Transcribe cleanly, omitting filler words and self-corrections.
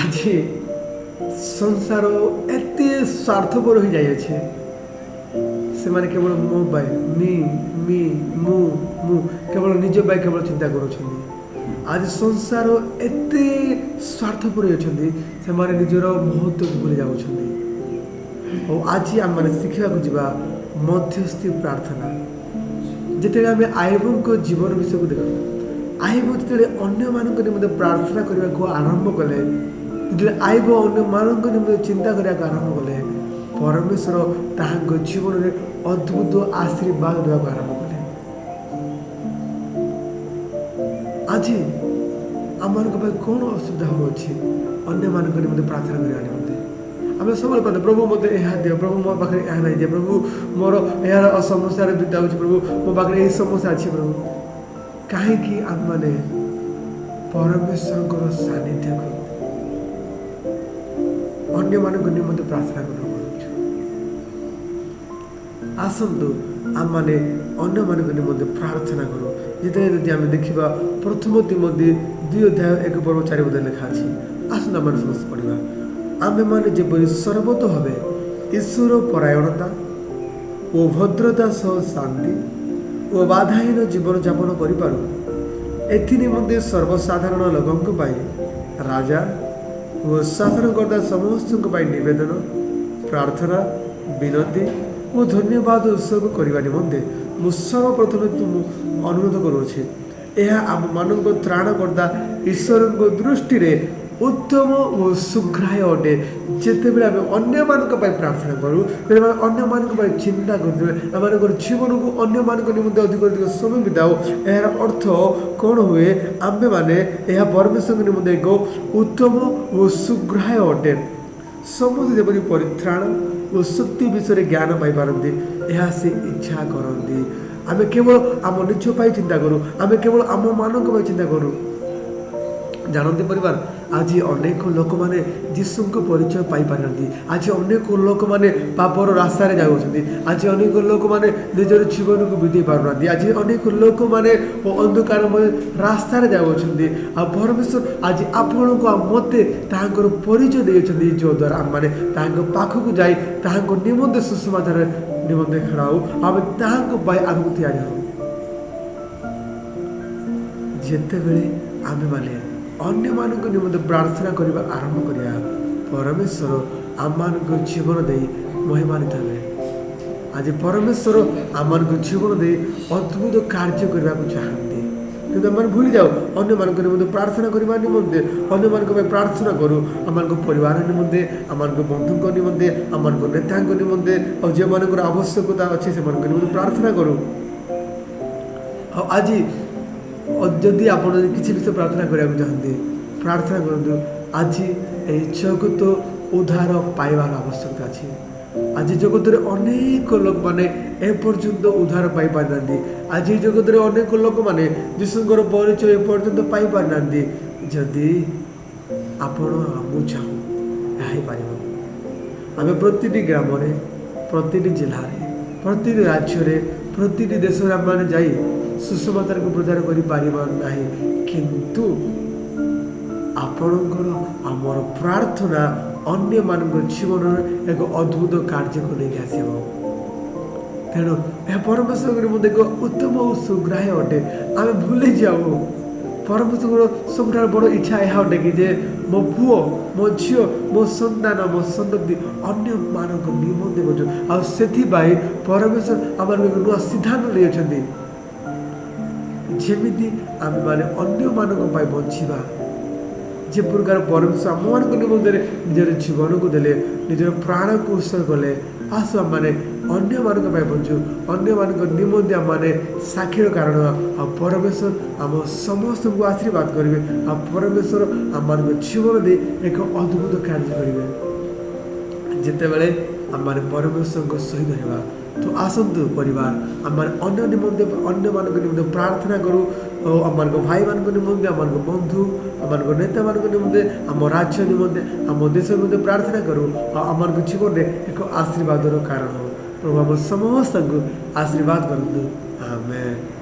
ଆଜି ସଂସାର ଏତେ ସ୍ୱାର୍ଥପର ହୋଇଯାଇଅଛି। ସେମାନେ କେବଳ ମୋ ପାଇଁ ମୁଁ କେବଳ ନିଜ ପାଇଁ କେବଳ ଚିନ୍ତା କରୁଛନ୍ତି। ଆଜି ସଂସାର ଏତେ ସ୍ୱାର୍ଥପର ଅଛନ୍ତି, ସେମାନେ ନିଜର ମହତ୍ଵକୁ ଭୁଲି ଯାଉଛନ୍ତି। ଆଉ ଆଜି ଆମମାନେ ଶିଖିବାକୁ ଯିବା ମଧ୍ୟସ୍ଥି ପ୍ରାର୍ଥନା। ଯେତେବେଳେ ଆମେ ଆୟବଙ୍କ ଜୀବନ ବିଷୟକୁ ଦେଖୁ, ଆୟବ ଯେତେବେଳେ ଅନ୍ୟମାନଙ୍କ ନିମନ୍ତେ ପ୍ରାର୍ଥନା କରିବାକୁ ଆରମ୍ଭ କଲେ, ଯେତେବେଳେ ଆୟବ ଅନ୍ୟମାନଙ୍କ ନିମନ୍ତେ ଚିନ୍ତା କରିବାକୁ ଆରମ୍ଭ କଲେ, ପରମେଶ୍ୱର ତାହାଙ୍କ ଜୀବନରେ ଅଦ୍ଭୁତ ଆଶୀର୍ବାଦ ଦେବାକୁ ଆରମ୍ଭ କଲେ। ଆଜି ଆମମାନଙ୍କ ପାଇଁ କ'ଣ ଅସୁବିଧା ହେଉଅଛି ଅନ୍ୟମାନଙ୍କ ନିମନ୍ତେ ପ୍ରାର୍ଥନା କରିବା ନିମନ୍ତେ? ଆମେ ସବୁବେଳେ କହିଲେ ପ୍ରଭୁ ମୋତେ ଏହା ଦିଅ, ପ୍ରଭୁ ମୋ ପାଖରେ ଏହା ନାହିଁ ଦିଅ, ପ୍ରଭୁ ମୋର ଏହାର ସମସ୍ୟାରେ ବିତା ହେଉଛି, ପ୍ରଭୁ ମୋ ପାଖରେ ଏହି ସମସ୍ୟା ଅଛି ପ୍ରଭୁ। କାହିଁକି ଆମମାନେ ପରମେଶ୍ୱରଙ୍କର ସାନ୍ନିଧ୍ୟକୁ ଅନ୍ୟମାନଙ୍କ ନିମନ୍ତେ ପ୍ରାର୍ଥନା କରୁଛୁ? ଆସନ୍ତୁ ଆମମାନେ ଅନ୍ୟମାନଙ୍କ ନିମନ୍ତେ ପ୍ରାର୍ଥନା କରୁ। ଯେତେବେଳେ ଯଦି ଆମେ ଦେଖିବା ପ୍ରଥମ ତିମୋଥୀ 2:1-4 ଲେଖା ଅଛି। ଆସନ୍ତୁ ଆମେ ସମସ୍ତେ ପଢ଼ିବା। ଆମେମାନେ ଯେପରି ସର୍ବତ ଭାବେ ଈଶ୍ୱର ପରାୟଣତା ଓ ଭଦ୍ରତା ସହ ଶାନ୍ତି ଓ ବାଧାହୀନ ଜୀବନଯାପନ କରିପାରୁ, ଏଥି ନିମନ୍ତେ ସର୍ବସାଧାରଣ ଲୋକଙ୍କ ପାଇଁ ରାଜା ଓ ଶାସନକର୍ତ୍ତା ସମସ୍ତଙ୍କ ପାଇଁ ନିବେଦନ, ପ୍ରାର୍ଥନା, ବିନତି ଓ ଧନ୍ୟବାଦ ଉତ୍ସର୍ଗ କରିବା ନିମନ୍ତେ ମୁଁ ସର୍ବପ୍ରଥମେ ତୁମକୁ ଅନୁରୋଧ କରୁଅଛି। ଏହା ଆମମାନଙ୍କ ତ୍ରାଣକର୍ତ୍ତା ଈଶ୍ୱରଙ୍କ ଦୃଷ୍ଟିରେ ଉତ୍ତମ ଓ ସୁଗ୍ରାହ୍ୟ ଅଟେ। ଯେତେବେଳେ ଆମେ ଅନ୍ୟମାନଙ୍କ ପାଇଁ ପ୍ରାର୍ଥନା କରୁ, ଯେତେବେଳେ ଅନ୍ୟମାନଙ୍କ ପାଇଁ ଚିନ୍ତା କରୁଥିଲେ, ଆମମାନଙ୍କର ଜୀବନକୁ ଅନ୍ୟମାନଙ୍କ ନିମନ୍ତେ ଅଧିକ ସମୟ ବିତାଉ, ଏହାର ଅର୍ଥ କ'ଣ ହୁଏ? ଆମ୍ଭେମାନେ ଏହା ପରମେଶ୍ୱରଙ୍କ ନିମନ୍ତେ ଏକ ଉତ୍ତମ ଓ ସୁଗ୍ରାହ୍ୟ ଅଟେ। ସମସ୍ତେ ଯେପରି ପରିତ୍ରାଣ ଓ ଶକ୍ତି ବିଷୟରେ ଜ୍ଞାନ ପାଇପାରନ୍ତି, ଏହା ସେ ଇଚ୍ଛା କରନ୍ତି। ଆମେ କେବଳ ଆମ ନିଜ ପାଇଁ ଚିନ୍ତା କରୁ, ଆମେ କେବଳ ଆମମାନଙ୍କ ପାଇଁ ଚିନ୍ତା କରୁ। ଜାଣନ୍ତି ପରିବାର, ଆଜି ଅନେକ ଲୋକମାନେ ଯୀଶୁଙ୍କ ପରିଚୟ ପାଇପାରୁନାହାନ୍ତି। ଆଜି ଅନେକ ଲୋକମାନେ ପାପର ରାସ୍ତାରେ ଯାଉଛନ୍ତି। ଆଜି ଅନେକ ଲୋକମାନେ ନିଜର ଜୀବନକୁ ବିତେଇ ପାରୁନାହାନ୍ତି। ଆଜି ଅନେକ ଲୋକମାନେ ଅନ୍ଧକାରମୟ ରାସ୍ତାରେ ଯାଉଅଛନ୍ତି। ଆଉ ପରମେଶ୍ୱର ଆଜି ଆପଣଙ୍କୁ ଆଉ ମୋତେ ତାହାଙ୍କର ପରିଚୟ ଦେଇଛନ୍ତି, ଯଦ୍ୱାରା ଆମମାନେ ତାହାଙ୍କ ପାଖକୁ ଯାଇ ତାହାଙ୍କ ନିମନ୍ତେ ସୁସମାଚାର ନିମନ୍ତେ ଖେଳା ହଉ, ଆମେ ତାହାଙ୍କ ପାଇଁ ଆଗକୁ ତିଆରି ହଉ। ଯେତେବେଳେ ଆମେମାନେ ଅନ୍ୟମାନଙ୍କ ନିମନ୍ତେ ପ୍ରାର୍ଥନା କରିବା ଆରମ୍ଭ କରିବା, ପରମେଶ୍ୱର ଆମମାନଙ୍କ ଜୀବନ ଦେଇ ମହିମାନିତ ହେବେ। ଆଜି ପରମେଶ୍ୱର ଆମମାନଙ୍କ ଜୀବନ ଦେଇ ଅଦ୍ଭୁତ କାର୍ଯ୍ୟ କରିବାକୁ ଚାହାନ୍ତି। କିନ୍ତୁ ଆମେ ଭୁଲି ଯାଉ ଅନ୍ୟମାନଙ୍କ ନିମନ୍ତେ ପ୍ରାର୍ଥନା କରିବା ନିମନ୍ତେ। ଅନ୍ୟମାନଙ୍କ ପାଇଁ ପ୍ରାର୍ଥନା କରୁ, ଆମମାନଙ୍କ ପରିବାର ନିମନ୍ତେ, ଆମମାନଙ୍କ ବନ୍ଧୁଙ୍କ ନିମନ୍ତେ, ଆମମାନଙ୍କ ନେତାଙ୍କ ନିମନ୍ତେ, ଆଉ ଯେଉଁମାନଙ୍କର ଆବଶ୍ୟକତା ଅଛି ସେମାନଙ୍କ ନିମନ୍ତେ ପ୍ରାର୍ଥନା କରୁ। ଆଉ ଆଜି ଯଦି ଆପଣ କିଛି ବିଷୟ ପ୍ରାର୍ଥନା କରିବାକୁ ଚାହାନ୍ତି, ପ୍ରାର୍ଥନା କରନ୍ତୁ। ଆଜି ଏହି ଜଗତ ଉଦ୍ଧାର ପାଇବାର ଆବଶ୍ୟକତା ଅଛି। ଆଜି ଜଗତରେ ଅନେକ ଲୋକମାନେ ଏପର୍ଯ୍ୟନ୍ତ ଉଦ୍ଧାର ପାଇପାରିନାହାନ୍ତି। ଆଜି ଏହି ଜଗତରେ ଅନେକ ଲୋକମାନେ ଯୀଶୁଙ୍କର ପରିଚୟ ଏପର୍ଯ୍ୟନ୍ତ ପାଇପାରିନାହାନ୍ତି। ଯଦି ଆପଣ ମୁଁ ଚାହୁଁ, ଏହା ହେଇପାରିବ। ଆମେ ପ୍ରତିଟି ଗ୍ରାମରେ, ପ୍ରତିଟି ଜିଲ୍ଲାରେ, ପ୍ରତିଟି ରାଜ୍ୟରେ, ପ୍ରତିଟି ଦେଶରେ ଆମମାନେ ଯାଇ ସୁସମାଚାରକୁ ପ୍ରଚାର କରିପାରିବା ନାହିଁ, କିନ୍ତୁ ଆପଣଙ୍କର ଆମର ପ୍ରାର୍ଥନା ଅନ୍ୟମାନଙ୍କ ଜୀବନରେ ଏକ ଅଦ୍ଭୁତ କାର୍ଯ୍ୟକୁ ନେଇକି ଆସିବ। ତେଣୁ ଏହା ପରମେଶ୍ୱରଙ୍କ ନିମନ୍ତେ ଏକ ଉତ୍ତମ ଓ ସୁଗ୍ରାହ୍ୟ ଅଟେ। ଆମେ ଭୁଲି ଯାଉ, ପରମେଶ୍ୱରଙ୍କର ସବୁଠାରୁ ବଡ଼ ଇଚ୍ଛା ଏହା ଅଟେ କି ଯେ ମୋ ପୁଅ, ମୋ ଝିଅ, ମୋ ସନ୍ତାନ, ମୋ ସନ୍ତତି ଅନ୍ୟମାନଙ୍କ ନିମନ୍ତେ ବଞ୍ଚୁ। ଆଉ ସେଥିପାଇଁ ପରମେଶ୍ୱର ଆମମାନଙ୍କୁ ଏକ ନୂଆ ସିଦ୍ଧାନ୍ତ ନେଇଛନ୍ତି, ଯେମିତି ଆମେମାନେ ଅନ୍ୟମାନଙ୍କ ପାଇଁ ବଞ୍ଚିବା। ଯେ ପ୍ରକାର ପରମେଶ୍ୱର ଆମମାନଙ୍କ ନିମନ୍ତେ ନିଜର ଜୀବନକୁ ଦେଲେ, ନିଜର ପ୍ରାଣକୁ ଉତ୍ସର୍ଗ କଲେ, ଆସୁ ଆମମାନେ ଅନ୍ୟମାନଙ୍କ ପାଇଁ ବଞ୍ଚୁ, ଅନ୍ୟମାନଙ୍କ ନିମନ୍ତେ ଆମମାନେ ସାକ୍ଷୀର କାରଣ। ଆଉ ପରମେଶ୍ୱର ଆମ ସମସ୍ତଙ୍କୁ ଆଶୀର୍ବାଦ କରିବେ। ଆଉ ପରମେଶ୍ୱର ଆମମାନଙ୍କ ଜୀବନ ଦେଇ ଏକ ଅଦ୍ଭୁତ କାର୍ଯ୍ୟ କରିବେ। ଯେତେବେଳେ ଆମମାନେ ପରମେଶ୍ୱରଙ୍କ ସହିତ ରହିବା, ତ ଆସନ୍ତୁ ପରିବାର, ଆମମାନେ ଅନ୍ୟମାନଙ୍କ ନିମନ୍ତେ ପ୍ରାର୍ଥନା କରୁ। ଆମମାନଙ୍କ ଭାଇମାନଙ୍କ ନିମନ୍ତେ, ଆମମାନଙ୍କ ବନ୍ଧୁ, ଆମମାନଙ୍କ ନେତାମାନଙ୍କ ନିମନ୍ତେ, ଆମ ରାଜ୍ୟ ନିମନ୍ତେ, ଆମ ଦେଶ ନିମନ୍ତେ ପ୍ରାର୍ଥନା କରୁ। ଆଉ ଆମମାନଙ୍କ ଜୀବନରେ ଏକ ଆଶୀର୍ବାଦର କାରଣ ହଉ। ପ୍ରଭୁ ଆମ ସମସ୍ତଙ୍କୁ ଆଶୀର୍ବାଦ କରନ୍ତୁ। ଆମେନ୍।